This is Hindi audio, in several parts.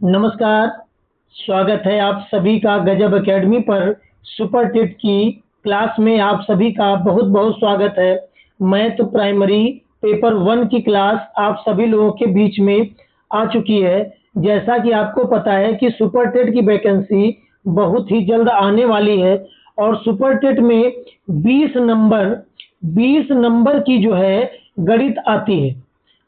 नमस्कार। स्वागत है आप सभी का गजब एकेडमी पर। सुपर टिट की क्लास में आप सभी का बहुत बहुत स्वागत है। मैं तो प्राइमरी पेपर 1 की क्लास आप सभी लोगों के बीच में आ चुकी है। जैसा कि आपको पता है कि सुपर टिट की वैकेंसी बहुत ही जल्द आने वाली है और सुपर टिट में 20 नंबर की जो है गणित आती है।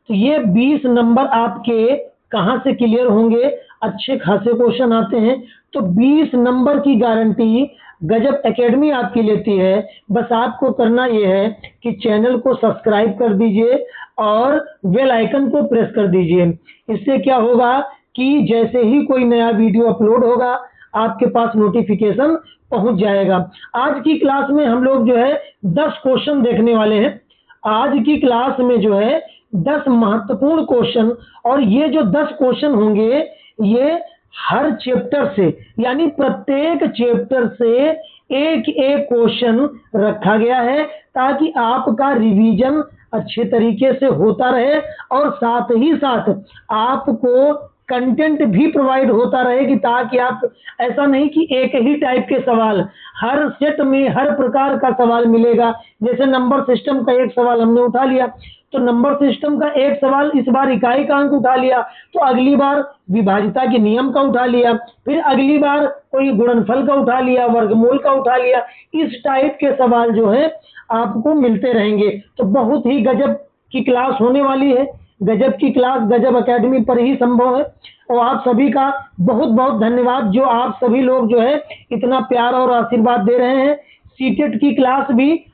तो ये 20 नंबर आपके कहाँ से क्लियर होंगे? अच्छे खासे क्वेश्चन आते हैं। तो 20 नंबर की गारंटी गजब एकेडमी आपकी लेती है। बस आपको करना ये है कि चैनल को सब्सक्राइब कर दीजिए और बेल आइकन को प्रेस कर दीजिए। इससे क्या होगा कि जैसे ही कोई नया वीडियो अपलोड होगा आपके पास नोटिफिकेशन पहुंच जाएगा। आज की क्लास में हम लोग जो है 10 क्वेश्चन देखने वाले हैं। आज की क्लास में जो है 10 महत्वपूर्ण क्वेश्चन, और ये जो 10 क्वेश्चन होंगे ये हर चैप्टर से यानी प्रत्येक चैप्टर से एक एक क्वेश्चन रखा गया है ताकि आपका रिवीजन अच्छे तरीके से होता रहे और साथ ही साथ आपको कंटेंट भी प्रोवाइड होता रहे कि ताकि आप ऐसा नहीं कि एक ही टाइप के सवाल, हर सेट में हर प्रकार का सवाल मिलेगा। जैसे नंबर सिस्टम का एक सवाल हमने उठा लिया तो नंबर सिस्टम का एक सवाल इस बार इकाई का अंक उठा लिया, तो अगली बार विभाज्यता के नियम का उठा लिया, फिर अगली बार कोई गुणनफल का उठा लिया, वर्गमूल का उठा लिया। इस टाइप के सवाल जो है आपको मिलते रहेंगे। तो बहुत ही गजब की क्लास होने वाली है। गजब की क्लास गजब एकेडमी पर ही संभव है और आप सभी का बहुत बहुत धन्यवाद जो आप सभी लोग जो है इतना प्यार और आशीर्वाद दे रहे हैं। सीटेट की क्लास भी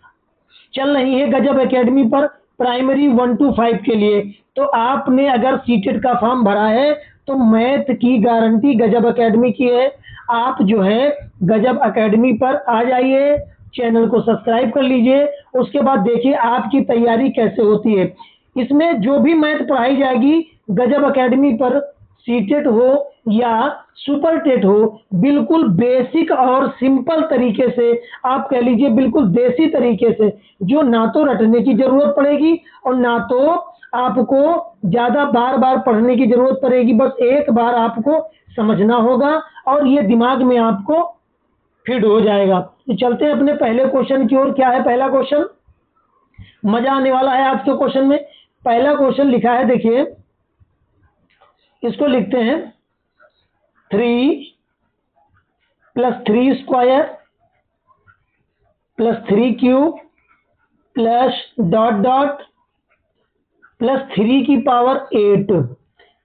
चल रही है गजब एकेडमी पर प्राइमरी 1 to 5 के लिए। तो आपने अगर सीटेट का फॉर्म भरा है तो मैथ की गारंटी गजब एकेडमी की है। आप जो है गजब एकेडमी पर आ जाइए, चैनल को सब्सक्राइब कर लीजिए। उसके बाद देखिए आपकी तैयारी कैसे होती है। इसमें जो भी मैथ पढ़ाई जाएगी गजब एकेडमी पर, सीटेट हो या सुपर टेट हो, बिल्कुल बेसिक और सिंपल तरीके से, आप कह लीजिए बिल्कुल देसी तरीके से, जो ना तो रटने की जरूरत पड़ेगी और ना तो आपको ज्यादा बार बार पढ़ने की जरूरत पड़ेगी। बस एक बार आपको समझना होगा और ये दिमाग में आपको फिट हो जाएगा। तो चलते हैं अपने पहले क्वेश्चन की ओर। क्या है पहला क्वेश्चन? मजा आने वाला है आज के क्वेश्चन में। पहला क्वेश्चन लिखा है, देखिए इसको लिखते हैं 3 + 3 स्क्वायर + 3 क्यूब + ... +3 की पावर 8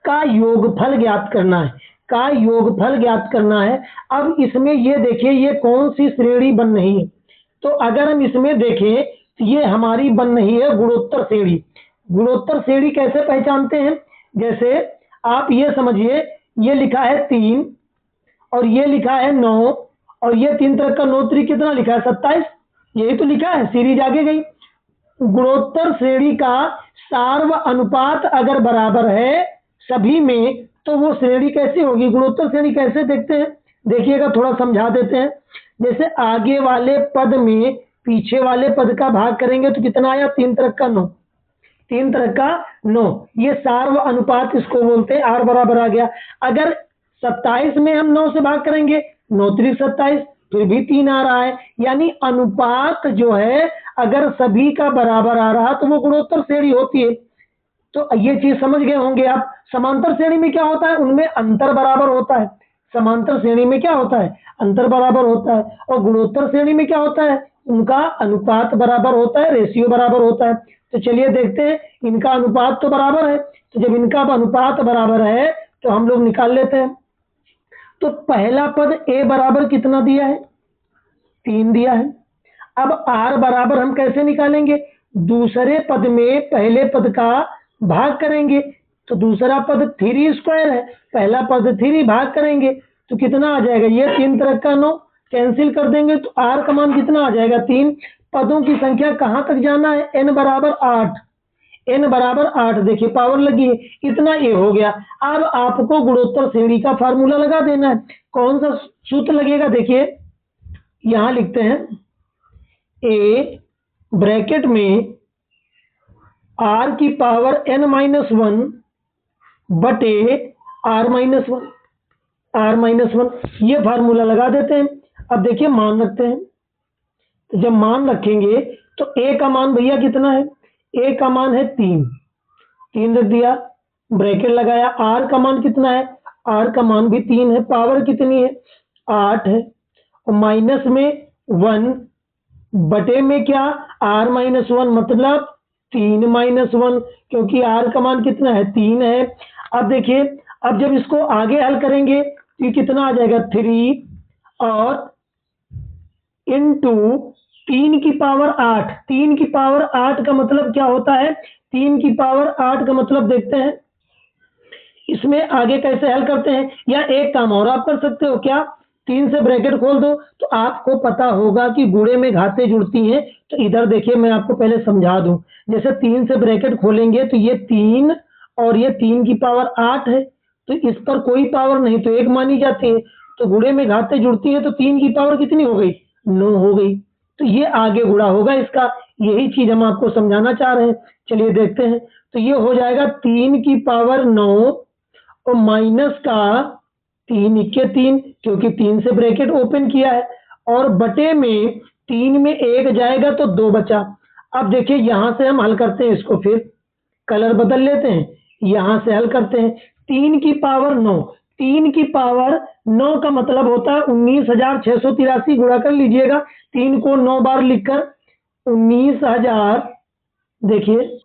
का योगफल ज्ञात करना है। का योगफल ज्ञात करना है। अब इसमें ये देखिए ये कौन सी श्रेणी बन रही है। तो अगर हम इसमें देखें तो ये हमारी बन रही है गुणोत्तर श्रेणी। गुणोत्तर श्रेणी कैसे पहचानते हैं? जैसे आप ये समझिए, ये लिखा है 3 और ये लिखा है 9 और ये 3 तरह का 9 3 कितना लिखा है? 27। यही तो लिखा है, सीरीज आगे गई। गुणोत्तर श्रेणी का सार्व अनुपात अगर बराबर है सभी में तो वो श्रेणी कैसी होगी? गुणोत्तर श्रेणी कैसे देखते हैं देखिएगा, थोड़ा समझा देते हैं। जैसे आगे वाले पद में पीछे वाले पद का भाग करेंगे तो कितना आया? 3 तरह का 9। 3 तरह का 9, ये सार्व अनुपात इसको बोलते हैं। आर बराबर आ गया। अगर 27 में हम 9 से भाग करेंगे, 9 3 27, फिर भी 3 आ रहा है। यानी अनुपात जो है अगर सभी का बराबर आ रहा तो वो गुणोत्तर श्रेणी होती है। तो ये चीज समझ गए होंगे आप। समांतर श्रेणी में क्या होता है? उनमें अंतर बराबर होता है। समांतर श्रेणी में क्या होता है? अंतर बराबर होता है। और गुणोत्तर श्रेणी में क्या होता है? उनका अनुपात बराबर होता है, रेशियो बराबर होता है। तो चलिए देखते हैं, इनका अनुपात तो बराबर है, तो जब इनका अनुपात बराबर है तो हम लोग निकाल लेते हैं। तो पहला पद a बराबर कितना दिया है? 3 दिया है। अब r बराबर हम कैसे निकालेंगे? दूसरे पद में पहले पद का भाग करेंगे। तो दूसरा पद 3 स्क्वायर है, पहला पद 3 भाग करेंगे तो कितना आ जाएगा? ये 3 तरह का 9 कैंसिल कर देंगे तो r का मान कितना आ जाएगा? 3। पदों की संख्या कहां तक जाना है? n बराबर 8। n बराबर 8, देखिए पावर लगी है, इतना ए हो गया। अब आपको गुणोत्तर श्रेणी का फार्मूला लगा देना है। कौन सा सूत्र लगेगा? देखिए यहां लिखते हैं, ए ब्रैकेट में r की पावर n-1 बटे r-1। r-1, ये फार्मूला लगा देते हैं। अब देखिए मान रखते हैं, तो जब मान रखेंगे तो a का मान भैया कितना है, a का मान है 3 रख दिया, ब्रैकेट लगाया, r का मान कितना है, r का मान भी 3 है, पावर कितनी है 8 है, और माइनस में 1 बटे में क्या r-1 मतलब 3-1, क्योंकि r का मान कितना है 3 है। अब देखिए, अब जब इसको आगे हल करेंगे तो ये कितना आ जाएगा 3 और इंटू 3 की पावर 8, 3 की पावर 8 का मतलब क्या होता है, 3 की पावर 8 का मतलब देखते हैं इसमें आगे कैसे हल करते हैं। या एक काम और आप कर सकते हो, क्या 3 से ब्रैकेट खोल दो, तो आपको पता होगा कि गुणे में घातें जुड़ती हैं। तो इधर देखिए मैं आपको पहले समझा दूं, जैसे 3 से ब्रैकेट खोलेंगे तो ये 3 और ये 3 की पावर 8 है, तो इस पर कोई पावर नहीं तो 1 मानी जाती है, तो गुणे में घातें जुड़ती है तो 3 की पावर कितनी हो गई 9 हो गई, तो ये आगे गुणा होगा इसका, यही चीज हम आपको समझाना चाह रहे हैं। चलिए देखते हैं, तो ये हो जाएगा 3 की पावर 9 और माइनस का 3 क्योंकि 3 से ब्रैकेट ओपन किया है, और बटे में 3 में 1 जाएगा तो 2 बचा। अब देखिए यहां से हम हल करते हैं इसको, फिर कलर बदल लेते हैं, यहां से हल करते हैं 3 की पावर 9, 3 की पावर 9 का मतलब होता है 19,683, गुणा कर लीजिएगा 3 को 9 बार लिखकर 19,000, देखिए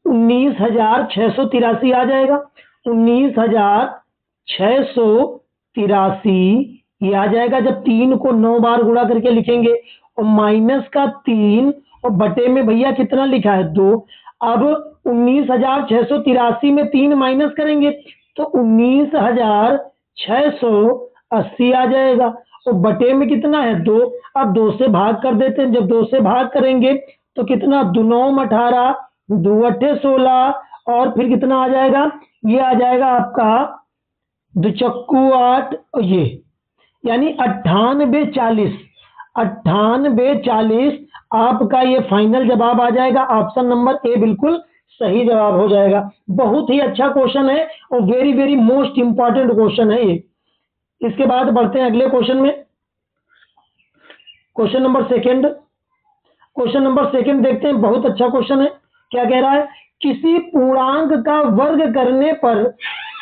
19,683 आ जाएगा, 19,683 ये आ जाएगा जब 3 को 9 बार गुणा करके लिखेंगे, और माइनस का 3 और बटे में भैया कितना लिखा है 2। अब 19,683 में 3 माइनस करेंगे तो 19,680 आ जाएगा, और बटे में कितना है 2। अब 2 से भाग कर देते हैं, जब 2 से भाग करेंगे तो कितना 2 9 18, 2 8 16, और फिर कितना आ जाएगा, ये आ जाएगा आपका 2 चक्कू 8, ये यानी 9840, 9840 आपका ये फाइनल जवाब आ जाएगा। ऑप्शन नंबर ए बिल्कुल सही जवाब हो जाएगा। बहुत ही अच्छा क्वेश्चन है और very very most important question है ये। इसके बाद बढ़ते हैं अगले क्वेश्चन में, question number second. Question number second देखते हैं, बहुत अच्छा क्वेश्चन है। क्या कह रहा है, किसी पूर्णांक का वर्ग करने पर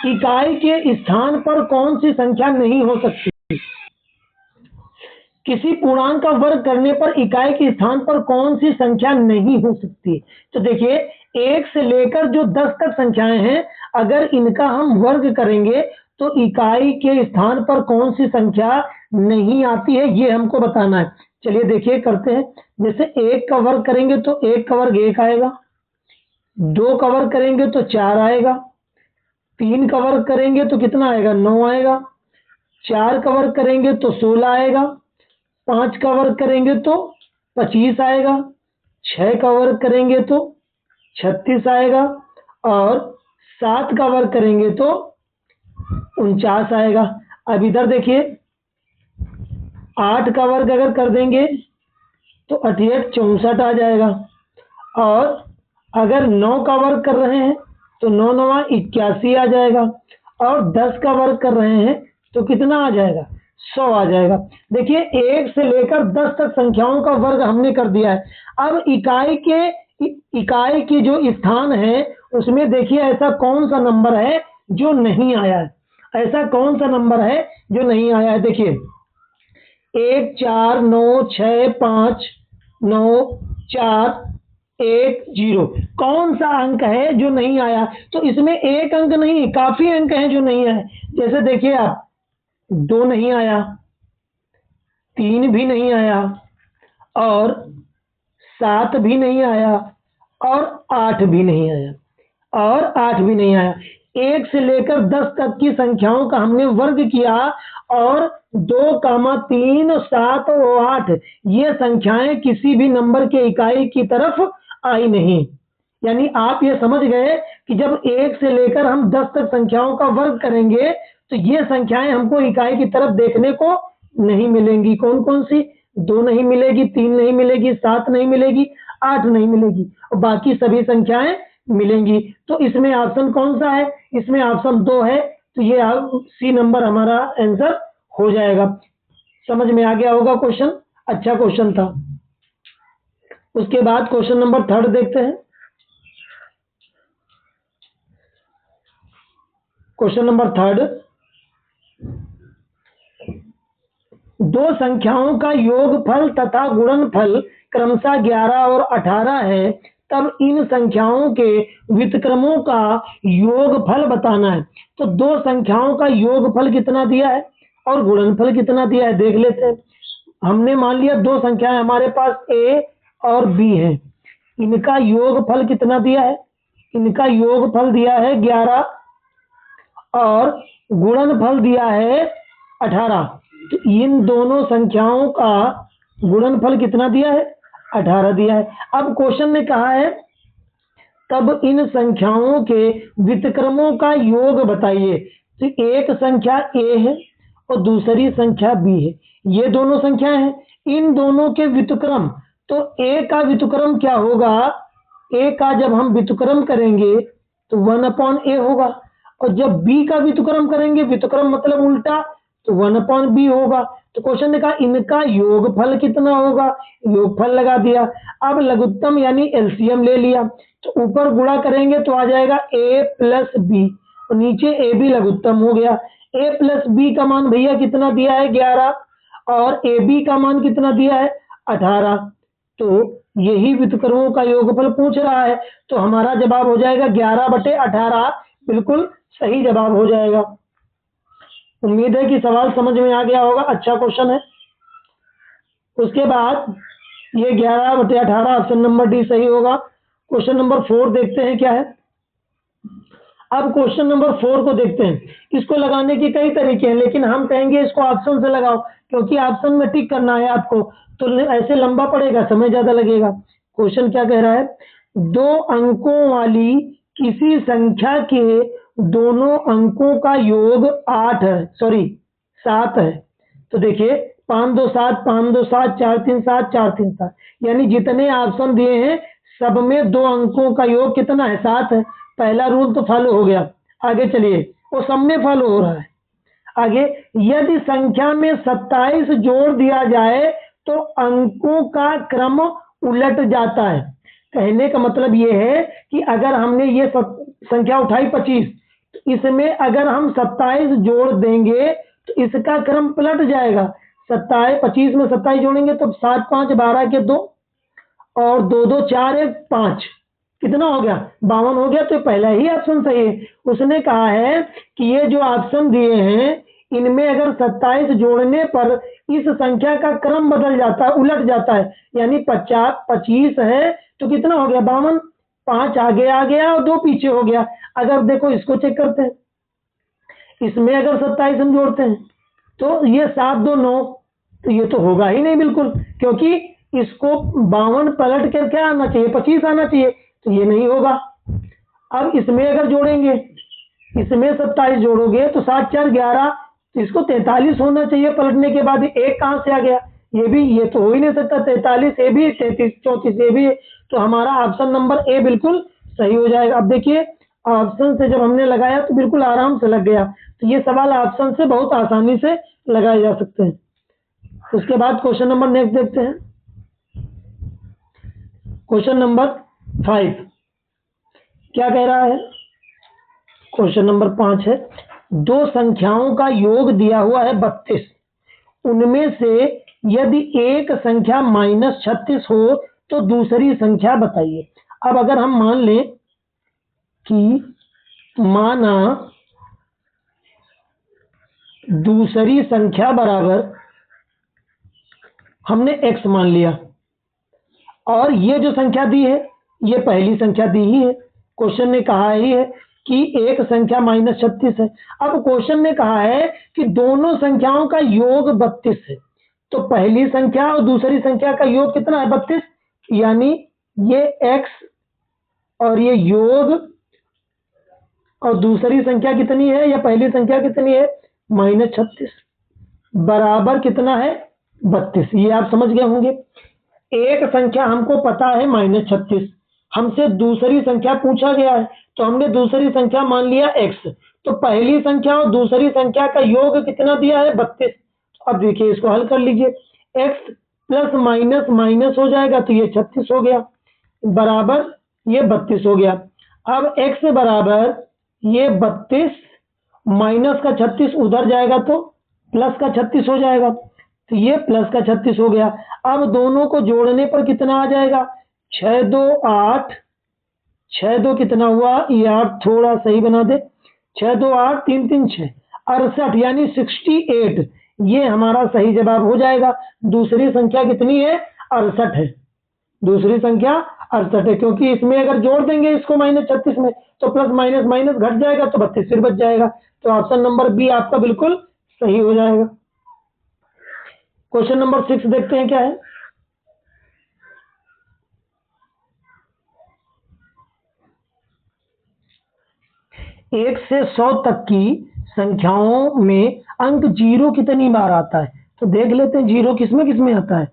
इकाई के स्थान पर कौन सी संख्या नहीं हो सकती। किसी पूर्णांक का वर्ग करने पर इकाई के स्थान पर कौन सी संख्या नहीं हो सकती। तो देखिए 1 से लेकर जो 10 तक संख्याएं हैं, अगर इनका हम वर्ग करेंगे तो इकाई के स्थान पर कौन सी संख्या नहीं आती है, ये हमको बताना है। चलिए देखिए करते हैं, जैसे 1 का वर्ग करेंगे तो 1 का वर्ग 1 आएगा, 2 का वर्ग करेंगे तो 4 आएगा, 3 का वर्ग करेंगे तो कितना आएगा 9 आएगा, 4 का वर्ग करेंगे तो 16 आएगा, 5 का वर्ग करेंगे तो 25 आएगा, 6 का वर्ग करेंगे तो 36 आएगा, और 7 का वर्ग करेंगे तो 49 आएगा। अब इधर देखिए 8 का वर्ग अगर कर देंगे तो 88 64 आ जाएगा, और अगर 9 का वर्ग कर रहे हैं तो 9 9 81 आ जाएगा, और 10 का वर्ग कर रहे हैं तो कितना आ जाएगा 100 आ जाएगा। देखिए 1 से लेकर 10 तक संख्याओं का वर्ग हमने कर दिया है। अब इकाई की जो स्थान है उसमें देखिए ऐसा कौन सा नंबर है जो नहीं आया है, ऐसा कौन सा नंबर है जो नहीं आया है। देखिए 1 4 9 6 5 9 4 1 0, कौन सा अंक है जो नहीं आया। तो इसमें एक अंक नहीं, काफी अंक हैं जो नहीं आए। जैसे देखिए आप 2 नहीं आया, 3 भी नहीं आया, और 7 भी नहीं आया, और 8 भी नहीं आया, और 8 भी नहीं आया। 1 से लेकर 10 तक की संख्याओं का हमने वर्ग किया, और 2, 3, 7 और 8 ये संख्याएं किसी भी नंबर के इकाई की तरफ आई नहीं। यानी आप ये समझ गए कि जब 1 से लेकर हम 10 तक संख्याओं का वर्ग करेंगे तो ये संख्याएं हमको इकाई की तरफ देखने को नहीं मिलेंगी। कौन कौन सी, 2 नहीं मिलेगी, 3 नहीं मिलेगी, 7 नहीं मिलेगी, 8 नहीं मिलेगी, और बाकी सभी संख्याएं मिलेंगी। तो इसमें ऑप्शन कौन सा है, इसमें ऑप्शन 2 है, तो ये सी नंबर हमारा आंसर हो जाएगा। समझ में आ गया होगा क्वेश्चन, अच्छा क्वेश्चन था। उसके बाद क्वेश्चन नंबर 3 देखते हैं। क्वेश्चन नंबर 3, दो संख्याओं का योगफल तथा गुणनफल क्रमशः 11 और 18 है, तब इन संख्याओं के व्युत्क्रमों का योगफल बताना है। तो दो संख्याओं का योगफल कितना दिया है और गुणनफल कितना दिया है देख लेते हैं। हमने मान लिया दो संख्याएं हमारे पास a और b है, इनका योगफल कितना दिया है, इनका योगफल दिया है 11 और गुणनफल दिया है 18। तो इन दोनों संख्याओं का गुणनफल कितना दिया है, 18 दिया है। अब क्वेश्चन ने कहा है तब इन संख्याओं के व्युत्क्रमों का योग बताइए। तो एक संख्या a है और दूसरी संख्या b है, ये दोनों संख्याएं हैं, इन दोनों के व्युत्क्रम। तो a का व्युत्क्रम क्या होगा, a का जब हम व्युत्क्रम करेंगे तो 1/a होगा, और जब b का व्युत्क्रम करेंगे, व्युत्क्रम मतलब उल्टा, तो 1/b होगा। तो क्वेश्चन ने कहा इनका योगफल कितना होगा, योगफल लगा दिया। अब लघुत्तम यानी एलसीएम ले लिया, तो ऊपर गुणा करेंगे तो आ जाएगा a प्लस बी, और नीचे ए बी लघुत्तम हो गया। a प्लस बी का मान भैया कितना दिया है 11, और ए बी का मान कितना दिया है 18। तो यही व्युत्क्रमों का योगफल पूछ रहा है, तो हमारा जवाब हो जाएगा 11/18, बिल्कुल सही जवाब हो जाएगा। उम्मीद है कि सवाल समझ में आ गया होगा, अच्छा क्वेश्चन है। उसके बाद ये 11/18 ऑप्शन नंबर डी सही होगा। क्वेश्चन नंबर 4 देखते हैं क्या है। अब क्वेश्चन नंबर 4 को देखते हैं, इसको लगाने के कई तरीके हैं, लेकिन हम कहेंगे इसको ऑप्शन से लगाओ, क्योंकि ऑप्शन में टिक करना है आपको, तो ऐसे लंबा पड़ेगा, समय ज्यादा लगेगा। क्वेश्चन क्या कह रहा है, 2 अंकों वाली किसी संख्या के दोनों अंकों का योग 7 है। तो देखिए 5 2 7 5 2 7 4 3 7 4 3 7, यानी जितने ऑप्शन दिए हैं सब में 2 अंकों का योग कितना है, 7 है। पहला रूल तो फॉलो हो गया। आगे चलिए, वो सब में फॉलो हो रहा है। आगे, यदि संख्या में 27 जोड़ दिया जाए तो अंकों का क्रम उलट जाता है। कहने का मतलब ये है कि अगर हमने ये संख्या उठाई 25, तो इसमें अगर हम 27 जोड़ देंगे तो इसका क्रम पलट जाएगा। 25 में 27 जोड़ेंगे तो 7 5 12 के 2, और 2 2 4 1 5, कितना हो गया 52 हो गया। तो पहला ही ऑप्शन सही है। उसने कहा है कि ये जो ऑप्शन दिए हैं इनमें अगर 27 जोड़ने पर इस संख्या का क्रम बदल जाता है, उलट जाता है, यानी 25 है तो कितना हो गया 52, 5 आगे आ गया और 2 पीछे हो गया। अगर देखो इसको चेक करते हैं, इसमें अगर 27 हम जोड़ते हैं तो ये 7 2 9, तो ये तो होगा ही नहीं बिल्कुल, क्योंकि इसको 52 पलट कर क्या आना चाहिए 25 आना चाहिए, तो ये नहीं होगा। अब इसमें अगर जोड़ेंगे, इसमें 27 जोड़ोगे तो 7 4 11, तो इसको 43 होना चाहिए पलटने के बाद। एक कहां से आ गया, ये तो हो ही नहीं सकता। 43 ए भी, 33 34 ए भी, तो हमारा ऑप्शन नंबर ए बिल्कुल सही हो जाएगा। अब देखिए ऑप्शन से जब हमने लगाया तो बिल्कुल आराम से लग गया। तो ये सवाल ऑप्शन से बहुत आसानी से लगाए जा सकते हैं। उसके बाद क्वेश्चन नंबर नेक्स्ट देखते हैं। क्वेश्चन नंबर 5 क्या कह रहा है, क्वेश्चन नंबर 5 है, 2 संख्याओं का योग दिया हुआ है 32, उनमें से यदि एक संख्या -36 हो तो दूसरी संख्या बताइए। अब अगर हम मान लें कि माना दूसरी संख्या बराबर हमने x मान लिया, और ये जो संख्या दी है ये पहली संख्या दी ही है। क्वेश्चन ने कहा ही है कि एक संख्या -36 है। अब क्वेश्चन ने कहा है कि दोनों संख्याओं का योग 32 है, तो पहली संख्या और दूसरी संख्या का योग कितना है 32, यानी ये x और ये योग, और दूसरी संख्या कितनी है या पहली संख्या कितनी है -36, बराबर कितना है 32। ये आप समझ गए होंगे। एक संख्या हमको पता है -36, हमसे दूसरी संख्या पूछा गया है, तो हमने दूसरी संख्या मान लिया x, तो पहली संख्या और दूसरी संख्या का योग कितना दिया है 32। अब देखिए इसको हल कर लीजिए, x प्लस माइनस माइनस हो जाएगा तो ये 36 हो गया, बराबर ये 32 हो गया। अब x बराबर ये 32 माइनस का 36 उधर जाएगा तो प्लस का 36 हो जाएगा, तो ये प्लस का 36 हो गया। अब दोनों को जोड़ने पर कितना आ जाएगा, 6 2 8, 6 2 कितना हुआ, ये 8 थोड़ा सही बना दे, 6 2 8 3 3 6 68 यानी 68, ये हमारा सही जवाब हो जाएगा। दूसरी संख्या कितनी है, 68 है, दूसरी संख्या 68 है, क्योंकि इसमें अगर जोड़ देंगे इसको माइनस 36 में तो प्लस माइनस माइनस घट जाएगा तो 32 फिर बच जाएगा, तो ऑप्शन नंबर बी आपका बिल्कुल सही हो जाएगा। क्वेश्चन नंबर 6 देखते हैं क्या है। एक से 100 तक की संख्याओं में अंक जीरो कितनी बार आता है, तो देख लेते हैं जीरो किसमें किसमें आता है।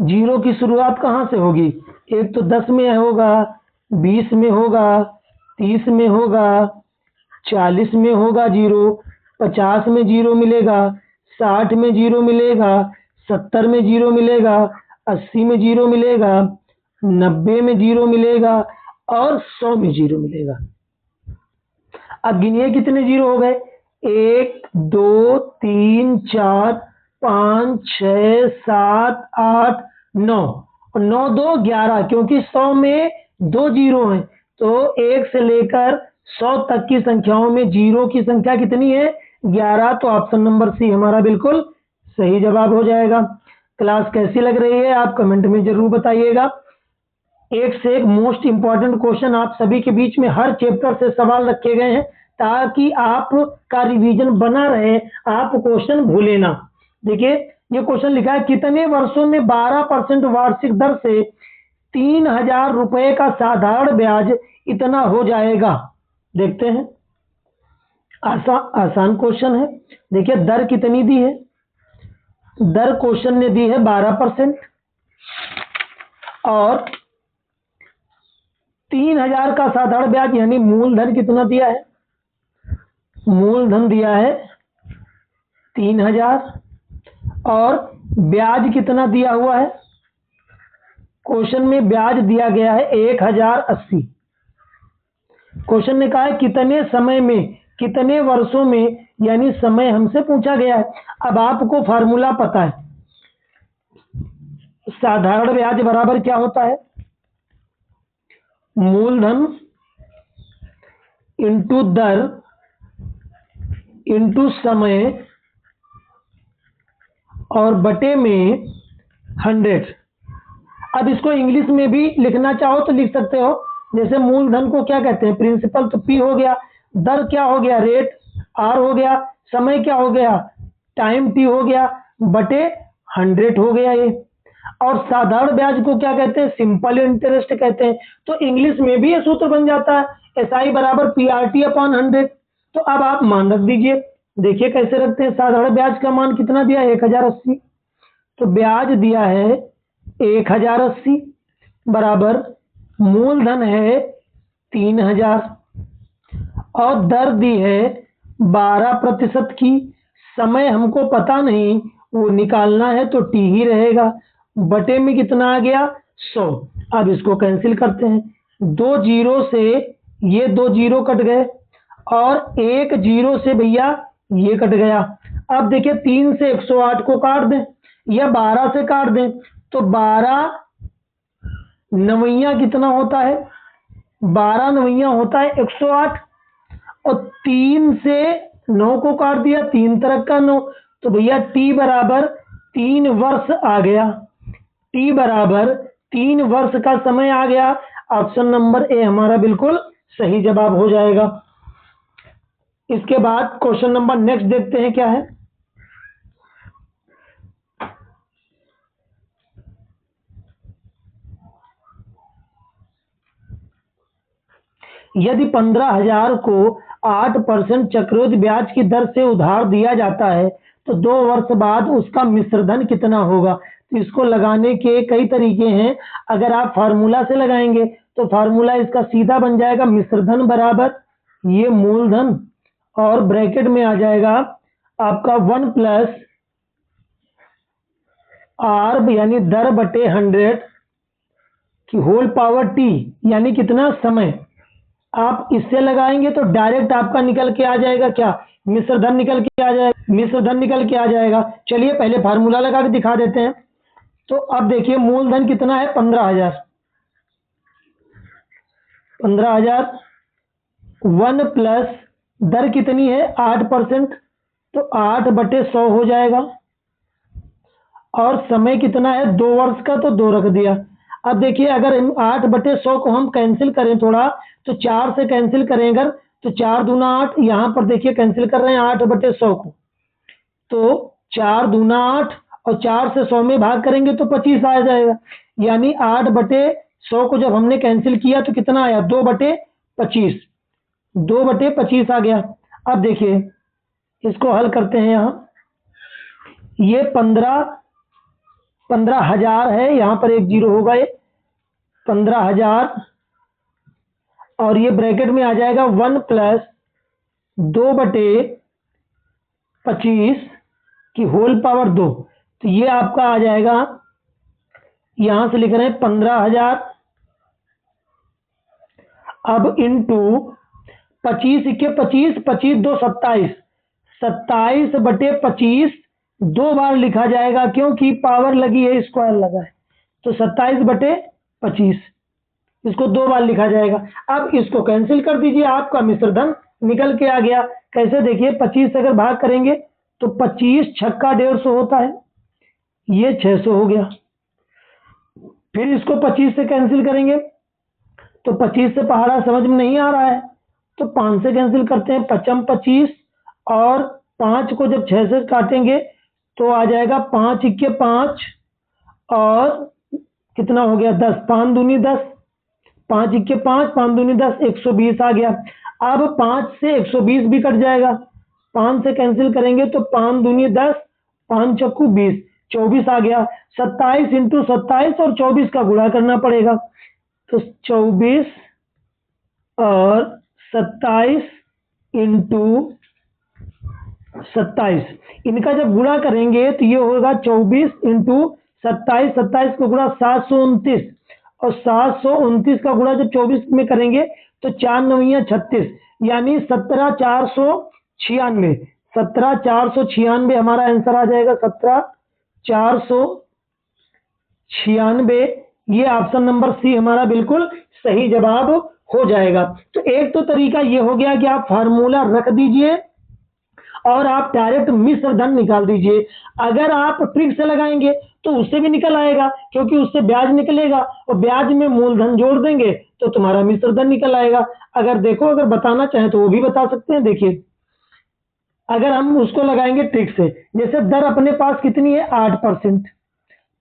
जीरो की शुरुआत कहां से होगी, एक तो 10 में होगा, 20 में होगा, 30 में होगा, 40 में होगा जीरो, 50 में जीरो मिलेगा, 60 में जीरो मिलेगा, 70 में जीरो मिलेगा, 80 में जीरो मिलेगा, 90 में जीरो मिलेगा और 100 में जीरो मिलेगा। अब गिनिए कितने जीरो हो गए, 1 2 3 4 5 6 7 8 9 और 9 2 11, क्योंकि 100 में 2 जीरो हैं तो 1 से लेकर 100 तक की संख्याओं में जीरो की संख्या कितनी है, 11, तो ऑप्शन नंबर सी हमारा बिल्कुल सही जवाब हो जाएगा। क्लास कैसी लग रही है आप कमेंट में जरूर बताइएगा। एक से एक मोस्ट इंपॉर्टेंट क्वेश्चन आप सभी के बीच में हर चैप्टर से सवाल रखे गए हैं ताकि आपका रिवीजन बना रहे, आप क्वेश्चन भूले ना। देखिए ये क्वेश्चन लिखा है, कितने वर्षों में 12% वार्षिक दर से 3000 रुपए का साधारण ब्याज इतना हो जाएगा। देखते हैं, आसान क्वेश्चन है। देखिए दर कितनी दी है, दर क्वेश्चन ने दी है 12% और 3000 का साधारण ब्याज यानी मूलधन कितना दिया है, मूलधन दिया है 3000 और ब्याज कितना दिया हुआ है, क्वेश्चन में ब्याज दिया गया है 1080। क्वेश्चन ने कहा है कितने समय में, कितने वर्षों में, यानी समय हमसे पूछा गया है। अब आपको फार्मूला पता है, साधारण ब्याज बराबर क्या होता है, मूलधन इंटू दर इंटू समय और बटे में 100। अब इसको इंग्लिश में भी लिखना चाहो तो लिख सकते हो, जैसे मूलधन को क्या कहते हैं, प्रिंसिपल, तो पी हो गया, दर क्या हो गया, रेट, आर हो गया, समय क्या हो गया, टाइम, टी हो गया, बटे 100 हो गया ये। और साधारण ब्याज को क्या कहते हैं, सिंपल इंटरेस्ट कहते हैं। तो इंग्लिश में भी ये सूत्र बन जाता है, SI बराबर PRT अपॉन 100। तो अब आप मान रख दीजिए, देखिए कैसे रखते हैं। साधारण ब्याज का मान कितना दिया है, 1080, तो ब्याज दिया है 1080 बराबर मूलधन है 3000 और दर दी है 12% की, समय हमको पता नहीं वो निकालना है तो टी ही रहेगा, बटे में कितना आ गया 100। अब इसको कैंसिल करते हैं, 2 जीरो से ये 2 जीरो कट गए और 1 जीरो से भैया ये कट गया। अब देखिए 3 से 108 को काट दें या 12 से काट दें तो 12 नवैया कितना होता है, 12 नवैया होता है 108 और 3 से 9 को काट दिया, 3 तरह का 9, तो भैया टी बराबर 3 वर्ष आ गया, टी बराबर 3 वर्ष का समय आ गया। ऑप्शन नंबर ए हमारा बिल्कुल सही जवाब हो जाएगा। इसके बाद क्वेश्चन नंबर नेक्स्ट देखते हैं क्या है। यदि 15,000 को 8% चक्रवृद्धि ब्याज की दर से उधार दिया जाता है तो 2 वर्ष बाद उसका मिश्रधन कितना होगा। तो इसको लगाने के कई तरीके हैं, अगर आप फार्मूला से लगाएंगे तो फार्मूला इसका सीधा बन जाएगा, मिश्रधन बराबर ये मूलधन और ब्रैकेट में आ जाएगा आपका 1 प्लस आर यानी दर बटे 100 की होल पावर टी यानी कितना समय। आप इससे लगाएंगे तो डायरेक्ट आपका निकल के आ जाएगा क्या, मिश्र धन निकल के आ जाएगा, मिश्र धन निकल के आ जाएगा। चलिए पहले फार्मूला लगा के दिखा देते हैं। तो अब देखिए मूलधन कितना है 15,000, 15,000 1 प्लस दर कितनी है 8%, तो 8/100 हो जाएगा। और समय कितना है 2 वर्ष का, तो 2 रख दिया। अब देखिए अगर 8/100 को हम कैंसिल करें थोड़ा, तो 4 से कैंसिल करें अगर, तो 4 दूना 8, यहाँ पर देखिए कैंसिल कर रहे हैं 8/100 को, तो 4 दूना 8 और 4 से 100 में भाग करेंगे तो 25 आ जाएगा। यानी 8/100 को जब हमने कैंसिल किया तो कितना आया 2/25, 2/25 आ गया। अब देखिए इसको हल करते हैं। यहाँ ये 15,000 है, यहाँ पर एक जीरो होगा, ये 15,000 और ये ब्रैकेट में आ जाएगा 1 प्लस 2/25 की होल पावर 2, तो ये आपका आ जाएगा, यहां से लिख रहे हैं 15,000 अब इंटू 25 इक्के 25, 25 2 27, 27/25 दो बार लिखा जाएगा क्योंकि पावर लगी है स्क्वायर लगा है, तो 27/25 इसको 2 बार लिखा जाएगा। अब इसको कैंसिल कर दीजिए, आपका मिश्र धन निकल के आ गया। कैसे देखिए 25 से अगर भाग करेंगे तो 25 छक्का 150 होता है, ये 600 हो गया। फिर इसको 25 से कैंसिल करेंगे तो 25 से पहाड़ा समझ में नहीं आ रहा है, तो 5 से कैंसिल करते हैं, 55 25 और 5 को जब 6 से काटेंगे तो आ जाएगा 5 इक्के 5 और कितना हो गया 10, 5 दूनी 10, 5 इक्के 5, 5 दूनी 10, 120 आ गया। अब 5 से 120 भी कट जाएगा, 5 से कैंसिल करेंगे तो 5 दूनी 10, 5 चक्कू 20, 24 आ गया। 27 इंटू 27 और 24 का गुणा करना पड़ेगा, तो 24 और 27 इंटू 27, इनका जब गुणा करेंगे तो ये होगा 24 इंटू 27, 27 को गुणा 729 और 729 का गुणा जब 24 में करेंगे तो 4 9 36, यानी 17,496, 17,496 हमारा आंसर आ जाएगा, 17,496। ये ऑप्शन नंबर सी हमारा बिल्कुल सही जवाब हो जाएगा। तो एक तो तरीका ये हो गया कि आप फार्मूला रख दीजिए और आप डायरेक्ट मिश्र धन निकाल दीजिए। अगर आप ट्रिक से लगाएंगे तो उससे भी निकल आएगा, क्योंकि उससे ब्याज निकलेगा और ब्याज में मूलधन जोड़ देंगे तो तुम्हारा मिश्र धन निकल आएगा। अगर देखो अगर बताना चाहें तो वो भी बता सकते हैं। देखिए अगर हम उसको लगाएंगे ट्रिक से, जैसे दर अपने पास कितनी है 8%,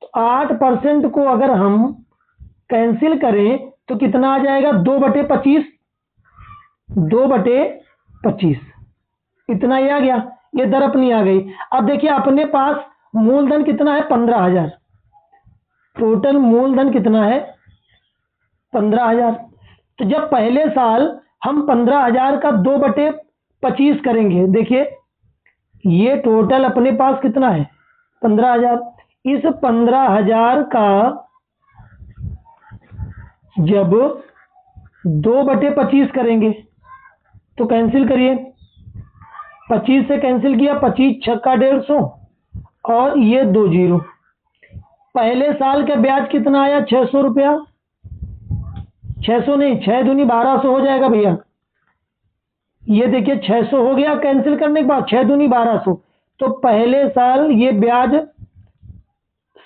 तो 8% को अगर हम कैंसिल करें तो कितना आ जाएगा 2/25, 2/25 इतना ही आ गया, ये दर अपनी आ गई। अब देखिए अपने पास मूलधन कितना है 15,000, टोटल मूलधन कितना है 15,000। तो जब पहले साल हम 15,000 का 2/25 करेंगे, देखिए ये टोटल अपने पास कितना है 15,000, इस 15,000 का जब 2/25 करेंगे तो कैंसिल करिए, 25 से कैंसिल किया, 25 छक्का 150 और ये 2 जीरो। पहले साल का ब्याज कितना आया 600 रुपया, 600 नहीं 6 दूनी 1200 हो जाएगा भैया। ये देखिए 600 हो गया कैंसिल करने के बाद, 6 दूनी 1200, तो पहले साल ये ब्याज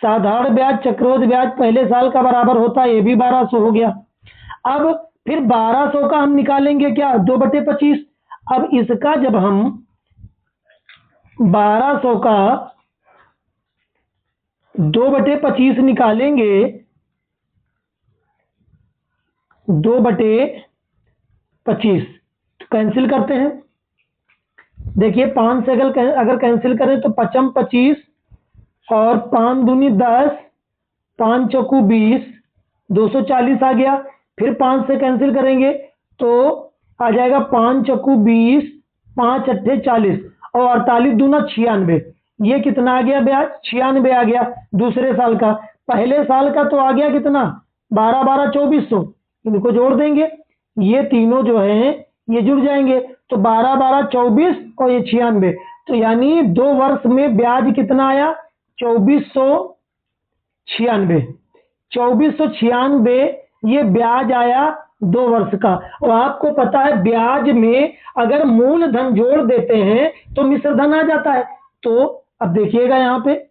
साधारण ब्याज चक्रवृद्धि ब्याज पहले साल का बराबर होता है, ये भी 1200 हो गया। अब फिर 1200 का हम निकालेंगे क्या 2/25। अब इसका जब हम 1200 का 2/25 निकालेंगे, 2/25 तो कैंसिल करते हैं। देखिए 5 से अगर कैंसिल करें तो 55 25 और 5 दूनी 10, 5 चौकू 20, 240 आ गया। फिर 5 से कैंसिल करेंगे तो आ जाएगा 5 चक्कू 20, 5 अट्ठे 40 और 48 दूना 96। ये कितना आ गया ब्याज? 96 आ गया दूसरे साल का। पहले साल का तो आ गया कितना? 12 12 2400। इनको जोड़ देंगे, ये तीनों जो है ये जुड़ जाएंगे तो 12 12 24 और ये 96। तो यानी 2 वर्ष में ब्याज कितना आया? 2496। 2496 ये ब्याज आया 2 वर्ष का। और आपको पता है ब्याज में अगर मूलधन जोड़ देते हैं तो मिश्र धन आ जाता है। तो अब देखिएगा यहाँ पे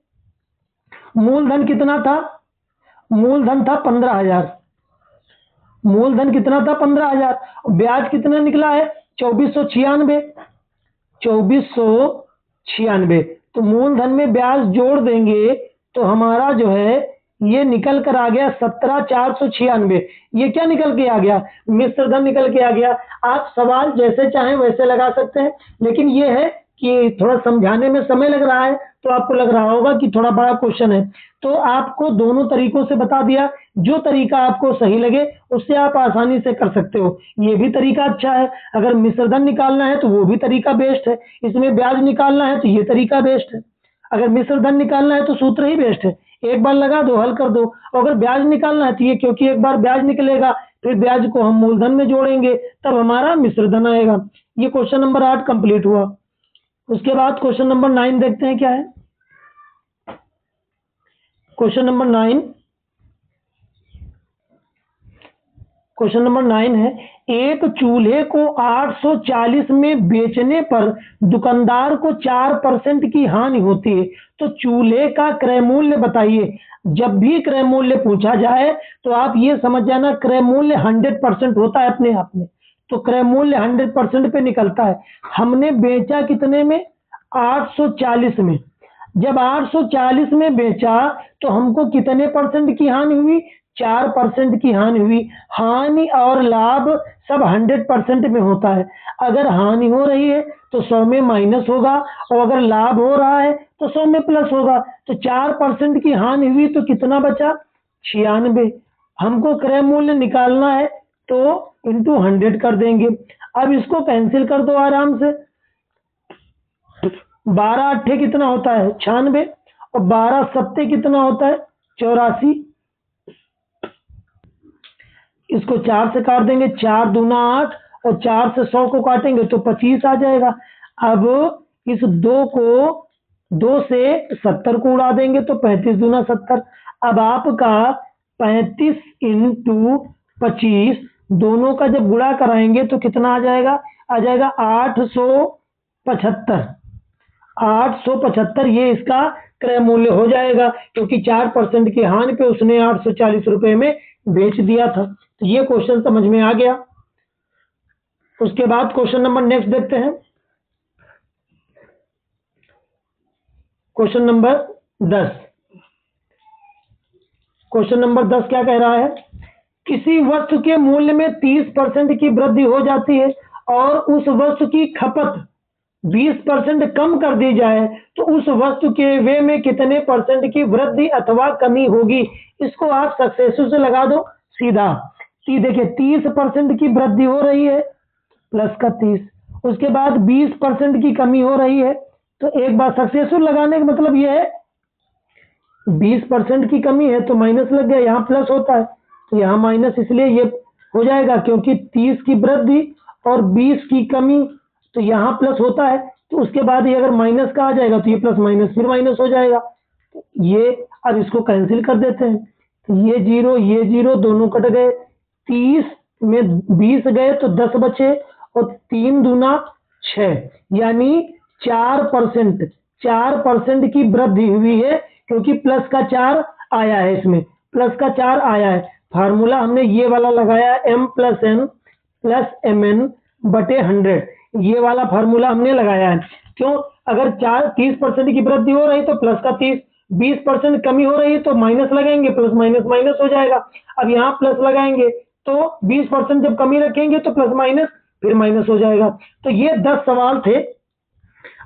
मूलधन कितना था? मूलधन था 15,000। मूलधन कितना था? 15,000। ब्याज कितना निकला है? 2496। 2496 तो मूलधन में ब्याज जोड़ देंगे तो हमारा जो है ये निकल कर आ गया 17,496। ये क्या निकल के आ गया? मिश्र धन निकल के आ गया। आप सवाल जैसे चाहें वैसे लगा सकते हैं, लेकिन ये है कि थोड़ा समझाने में समय लग रहा है तो आपको लग रहा होगा कि थोड़ा बड़ा क्वेश्चन है। तो आपको दोनों तरीकों से बता दिया, जो तरीका आपको सही लगे उससे आप आसानी से कर सकते हो। ये भी तरीका अच्छा है। अगर मिश्र धन निकालना है तो वो भी तरीका बेस्ट है। इसमें ब्याज निकालना है तो ये तरीका बेस्ट है। अगर मिश्र धन निकालना है तो सूत्र ही बेस्ट है, एक बार लगा दो हल कर दो। और अगर ब्याज निकालना है तो ये, क्योंकि एक बार ब्याज निकलेगा फिर ब्याज को हम मूलधन में जोड़ेंगे तब हमारा मिश्र धन आएगा। ये क्वेश्चन नंबर 8 कंप्लीट हुआ। उसके बाद क्वेश्चन नंबर 9 देखते हैं क्या है। क्वेश्चन नंबर 9, क्वेश्चन नंबर 9 है, एक चूल्हे को 840 में बेचने पर दुकानदार को 4% की हानि होती है, तो चूल्हे का क्रय मूल्य बताइए। जब भी क्रय मूल्य पूछा जाए तो आप ये समझ जाना क्रय मूल्य 100% होता है अपने आप में, तो क्रय मूल्य 100% पे निकलता है। हमने बेचा कितने में? 840 में। जब 840 में बेचा तो हमको कितने परसेंट की हानि हुई? 4% की हानि हुई। हानि और लाभ सब 100% में होता है। अगर हानि हो रही है तो 100 में माइनस होगा और अगर लाभ हो रहा है तो 100 में प्लस होगा। तो 4% की हानि हुई तो कितना बचा? 96। हमको क्रय मूल्य निकालना है तो इंटू 100 कर देंगे। अब इसको कैंसिल कर दो आराम से। 12 अट्ठे कितना होता है? 96 और 12 सत्ते कितना होता है? 84। इसको 4 से काट देंगे, 4 दूना 8 और 4 से 100 को काटेंगे तो 25 आ जाएगा। अब इस 2 को 2 से 70 को उड़ा देंगे तो 35 दूना 70। अब आपका 35 इंटू 25 दोनों का जब गुणा कराएंगे तो कितना आ जाएगा? आ जाएगा 875। 875 ये इसका क्रय मूल्य हो जाएगा, क्योंकि 4% की हानि पे उसने 840 रुपए में बेच दिया था। तो ये क्वेश्चन समझ में आ गया। उसके बाद क्वेश्चन नंबर नेक्स्ट देखते हैं। Question number 10। क्वेश्चन नंबर 10 क्या कह रहा है? किसी वस्तु के मूल्य में 30% की वृद्धि हो जाती है और उस वस्तु की खपत 20% कम कर दी जाए तो उस वस्तु के व्यय में कितने परसेंट की वृद्धि अथवा कमी होगी? इसको आप सक्सेसिव से लगा दो सीधा। देखिए 30% की वृद्धि हो रही है प्लस का 30, उसके बाद 20% की कमी हो रही है। तो एक बार सक्सेसिव लगाने का मतलब ये है 20% की कमी है तो माइनस लग गया, यहाँ प्लस होता है तो यहाँ माइनस, इसलिए ये हो जाएगा क्योंकि 30 की वृद्धि और 20 की कमी तो यहाँ प्लस होता है। तो उसके बाद ये अगर माइनस का आ जाएगा तो ये प्लस माइनस फिर माइनस हो जाएगा। तो ये अब इसको कैंसिल कर देते हैं तो ये 0 ये 0 दोनों कट गए। 30 में 20 गए तो 10 बचे और 3 दूना 6, यानी 4% की वृद्धि हुई है क्योंकि प्लस का 4 आया है, इसमें प्लस का 4 आया है। फार्मूला हमने ये वाला लगाया m plus n plus mn बटे 100, ये वाला फार्मूला हमने लगाया है। क्यों? अगर 30% की वृद्धि हो रही तो प्लस का 30, 20% कमी हो रही है तो माइनस लगाएंगे, प्लस माइनस माइनस हो जाएगा। अब यहाँ प्लस लगाएंगे तो 20% जब कमी रखेंगे तो प्लस माइनस फिर माइनस हो जाएगा। तो ये 10 सवाल थे।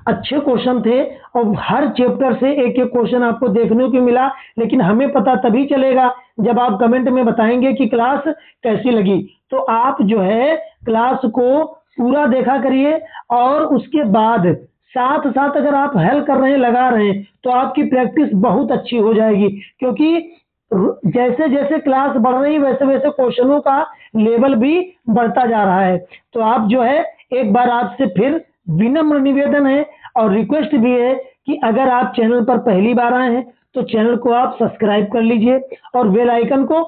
अच्छे क्वेश्चन थे और हर चैप्टर से एक एक क्वेश्चन आपको देखने को मिला। लेकिन हमें पता तभी चलेगा जब आप कमेंट में बताएंगे कि क्लास कैसी लगी। तो आप जो है क्लास को पूरा देखा करिए और उसके बाद साथ साथ अगर आप हल कर रहे हैं, लगा रहे हैं, तो आपकी प्रैक्टिस बहुत अच्छी हो जाएगी। क्योंकि जैसे जैसे क्लास बढ़ रही है वैसे वैसे क्वेश्चनों का लेवल भी बढ़ता जा रहा है। तो आप जो है एक बार आपसे फिर विनम्र निवेदन है और रिक्वेस्ट भी है कि अगर आप चैनल पर पहली बार आए हैं तो चैनल को आप सब्सक्राइब कर लीजिए और बेल आइकन को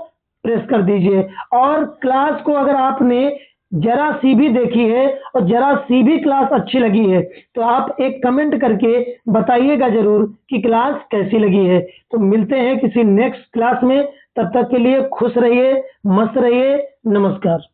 प्रेस कर दीजिए। और क्लास को अगर आपने जरा सी भी देखी है और जरा सी भी क्लास अच्छी लगी है तो आप एक कमेंट करके बताइएगा जरूर कि क्लास कैसी लगी है। तो मिलते हैं किसी नेक्स्ट क्लास में, तब तक के लिए खुश रहिए, मस्त रहिए, नमस्कार।